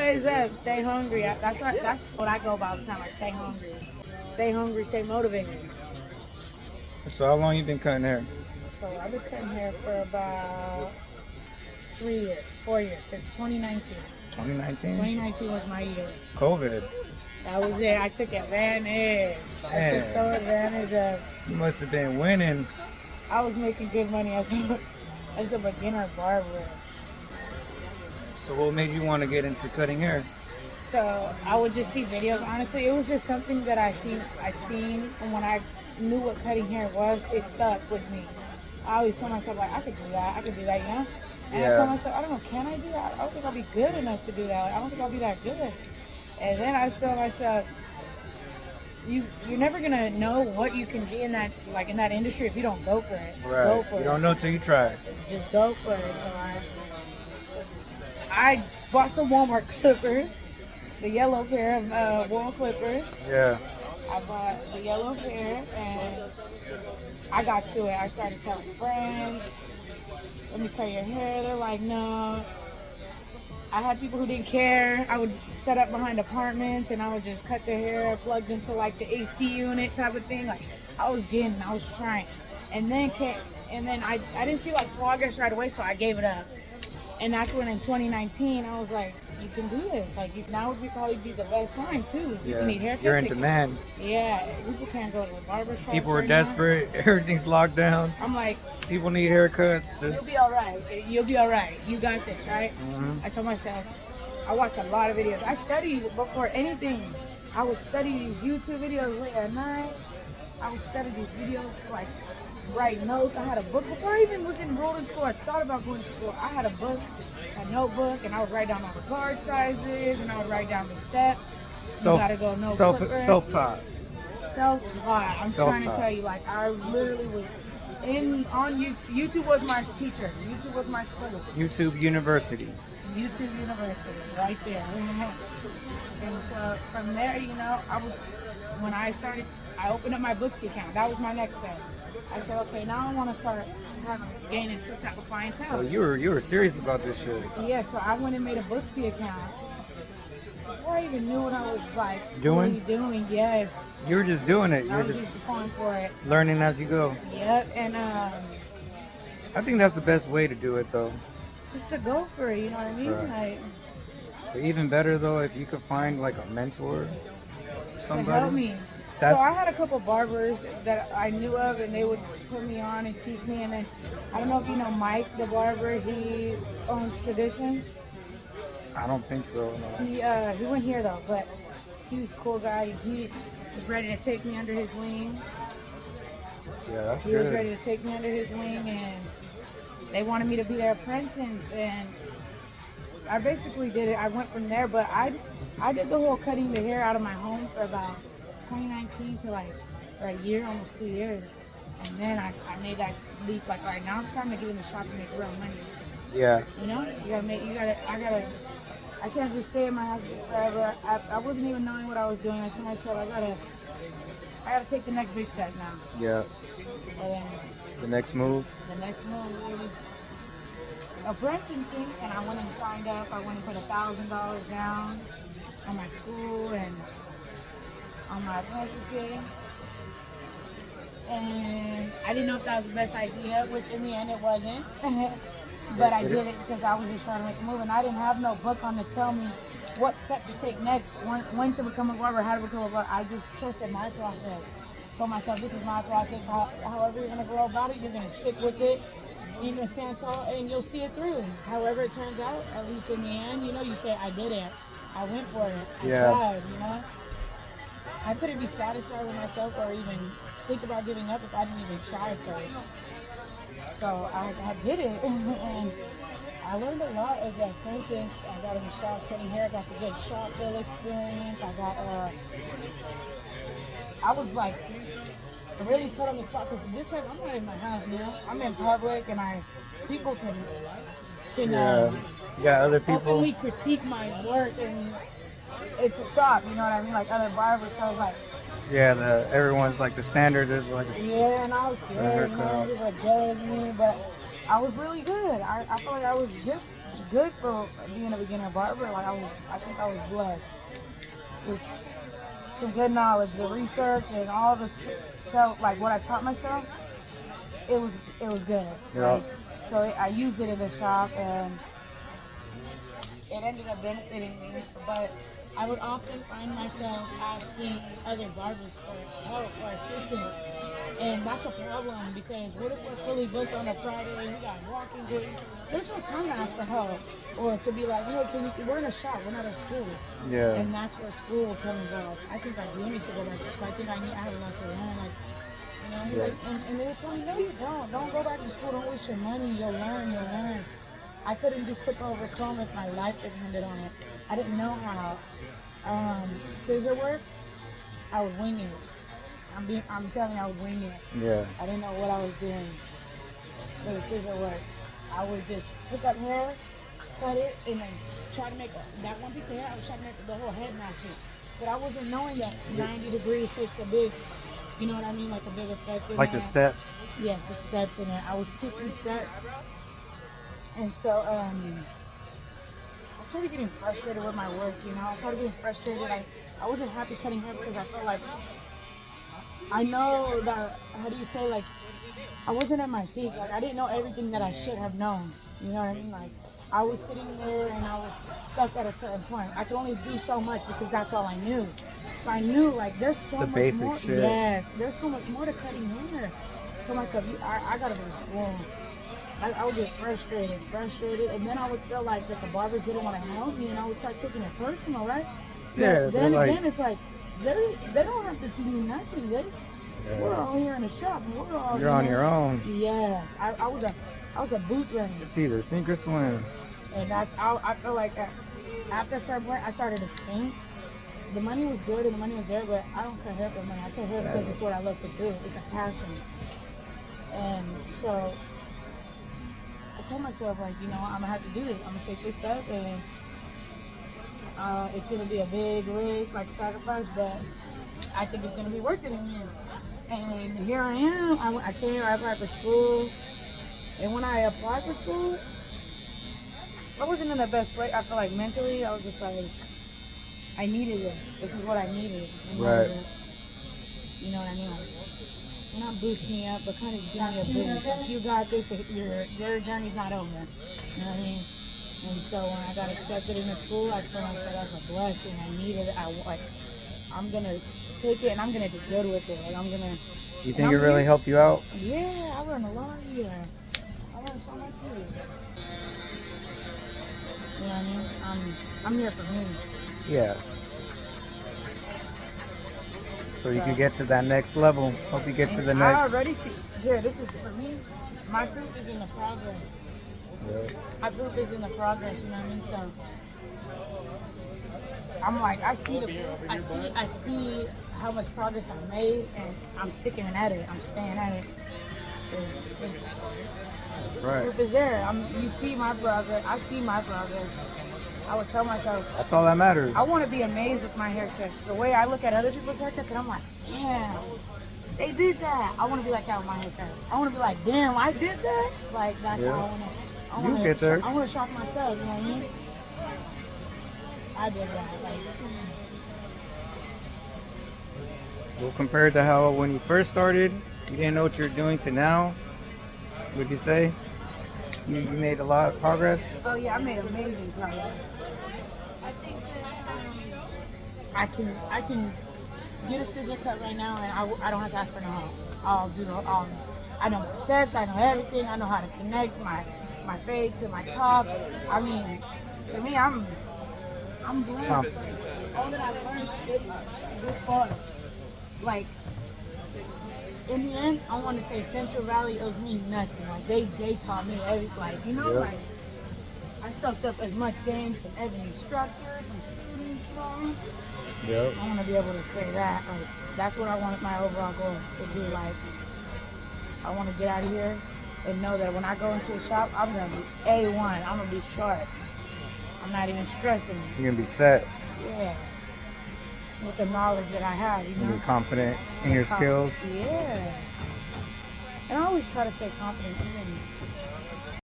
Always up, stay hungry. That's what I go by all the time. I stay hungry. Stay hungry, stay motivated. So how long you been cutting hair? So I've been cutting hair for about 3 years, 4 years, since 2019. 2019? 2019 was my year. COVID. That was it. I took advantage. I took so advantage of. You must have been winning. I was making good money as a beginner barber. So what made you want to get into cutting hair? So I would just see videos. Honestly, it was just something that I seen, and when I knew what cutting hair was, it stuck with me. I always told myself, like, I could do that, you know? And I told myself, I don't know, can I do that? I don't think I'll be good enough to do that. Like, I don't think I'll be that good. And then I told myself, you're never gonna know what you can be in that industry if you don't go for it. Right. Go for it. You don't know till you try. Just go for it. So I bought some Walmart clippers, the yellow pair of wall clippers. Yeah. I bought the yellow pair and I got to it. I started telling friends, let me cut your hair. They're like, no. I had people who didn't care. I would set up behind apartments and I would just cut their hair, plugged into like the AC unit type of thing. Like I was trying. And then I didn't see like progress right away, so I gave it up. And that's when in 2019 I was like, you can do this. Like now would probably be the best time too. People need haircuts. You're in demand. Yeah, people can't go to the barbershop. People are desperate. Everything's locked down. I'm like, people need haircuts. You'll be all right. You'll be all right. You got this, right? Mm-hmm. I told myself, I watch a lot of videos. I study before anything. I would study these YouTube videos late at night. I would study these videos, like write notes. I had a book before I even was enrolled in school. I thought about going to school. I had a book, a notebook, and I would write down all the guard sizes, and I would write down the steps. You gotta go self-taught. Self-taught. I'm trying to tell you, like I literally was on YouTube. YouTube was my teacher. YouTube was my school. YouTube University. YouTube University, right there. And so from there, when I opened up my Booksy account. That was my next step. I said, okay, now I want to start gaining some type of clientele. So you were serious about this shit. Yeah, so I went and made a Booksy account. Before I even knew what I was like doing, yes. You were just doing it. You I were was just going for it. Learning as you go. Yep, and I think that's the best way to do it, though. Just to go for it, you know what I mean? Right. But even better though, if you could find like a mentor, somebody to help me. So I had a couple barbers that I knew of, and they would put me on and teach me. And then I don't know if you know Mike, the barber. He owns Traditions. I don't think so. No. He went here though, but he was a cool guy. He was ready to take me under his wing. Yeah, that's good. He was ready to take me under his wing, and they wanted me to be their apprentice. And I basically did it. I went from there, but I did the whole cutting the hair out of my home for about 2019 to like for a year, almost 2 years. And then I made that leap. Like, all right, now it's time to get in the shop and make real money. Yeah. You know, I can't just stay in my house forever. I wasn't even knowing what I was doing. I told myself I gotta take the next big step now. Yeah. So then the next move was apprenticing, and I went and signed up. I went and put $1,000 down on my school and on my apprenticing. And I didn't know if that was the best idea, which in the end it wasn't. But I did it because I was just trying to make a move, and I didn't have no book on to tell me what step to take next, when to become a barber, how to become a barber. I just trusted my process. Told myself, this is my process. However you're going to go about it, you're going to stick with it. You're going to stand tall, and you'll see it through. However it turns out, at least in the end, you say, I did it. I went for it. I tried, I couldn't be satisfied with myself or even think about giving up if I didn't even try first. So I did it, and I learned a lot as an apprentice. I got in the shops cutting hair, got the good shop bill experience. I was like really put on the spot because this time I'm not in my house, I'm in public, and people can other people openly critique my work, and it's a shop, you know what I mean? Like other barbers, so I was like. Yeah, everyone's like the standard is like. Yeah, and I was scared, people would judge me, but I was really good. I felt like I was good for being a beginner barber. Like I think I was blessed with some good knowledge, the research and all the self, like what I taught myself. It was good. Yeah. Like, so I used it in the shop and it ended up benefiting me. But I would often find myself asking other barbers for help or assistance. And that's a problem because what if we're fully booked on a Friday and we got walking group? There's no time to ask for help or to be like, hey, we're in a shop, we're not at school. Yeah. And that's where school comes involved. I think I do need to go back to school. I think I have a lot to learn. Like, you know, Yeah. like, and they would tell me, no, you don't. Don't go back to school. Don't waste your money. You'll learn. You'll learn. I couldn't do clip over comb if my life depended on it. I didn't know how. Scissor work, I was winging it. I'm telling you, I was winging it. Yeah. I didn't know what I was doing for the scissor work. I would just pick up hair, cut it, and then try to make that one piece of hair. I was trying to make the whole head match it. But I wasn't knowing that 90 degrees takes a big, you know what I mean, like a big effect in Like there. the steps. Yes, the steps in it. I was skipping steps. And so, I started getting frustrated with my work, you know. I started getting frustrated. I wasn't happy cutting hair because I felt like, I know that, how do you say, like, I wasn't at my peak. Like, I didn't know everything that I should have known. You know what I mean? Like, I was sitting there and I was stuck at a certain point. I could only do so much because that's all I knew. So I knew, like, there's so The much basic more. shit. Yes, there's so much more to cutting hair. I told myself, I gotta go to school. I would get frustrated, and then I would feel like that the barbers didn't want to help me, and I would start taking it personal, right? Yeah. But then like, again, it's like they don't have to teach me nothing. We're all here in the shop. And we're all you're on your own. Yeah, I was a boot runner, It's either sink or swim. and I feel like after a certain point, I started to sink. The money was good and the money was there, but I don't cut hair for money. I cut hair because it's what I love to do. It's a passion, and so. I told myself, like, you know, I'm gonna have to do this. I'm gonna take this step, and it's gonna be a big risk, like sacrifice, but I think it's gonna be worth it in the end. And here I am. I came, I applied for school, and when I applied for school, I wasn't in the best place. I feel like mentally, I was just like, I needed this. This is what I needed. Right. You know what I mean? Like, not boost me up, but kind of just give me a boost. Like, you got this, your journey's not over. You know what I mean? And so when I got accepted into school, I told myself that's a blessing. I needed it. I'm gonna take it and I'm gonna do good with it. Like, I'm gonna. You think it really helped you out? Yeah, I learned a lot here. I learned so much here. You know what I mean? I'm here for me. Yeah. So you can get to that next level. Hope you get to the I next. already see. Here, this is for me. My proof is in the progress. Yeah. My proof is in the progress. You know what I mean? So I'm like, I see how much progress I made, and I'm sticking at it. I'm staying at it. It's Right. proof is there. You see my progress. I see my progress. I would tell myself, That's all that matters. I want to be amazed with my haircuts. The way I look at other people's haircuts, and I'm like, yeah, they did that. I want to be like that with my haircuts. I want to be like, damn, I did that. Like, that's how I want to. You'll get there. I want to shock myself. You know what I mean? I did that. Like, Well, compared to how when you first started, you didn't know what you're doing to now, would you say you made a lot of progress? oh yeah, I made amazing progress. I think that I can get a scissor cut right now, and I don't have to ask for no help. I know my steps. I know everything. I know how to connect my fade to my top. I mean, to me, I'm blessed. All that I've learned this far, like, in the end, I want to say Central Valley owes me nothing. Like, they taught me everything. Like, you know, like, I soaked up as much game from every instructor, from students, you know what I mean? Yep. I want to be able to say that. Like, that's what I want my overall goal to be. Like, I want to get out of here and know that when I go into a shop, I'm going to be A1. I'm going to be sharp. I'm not even stressing. You're going to be set. Yeah. With the knowledge that I have, you know? You're confident in your skills. Yeah. And I always try to stay confident even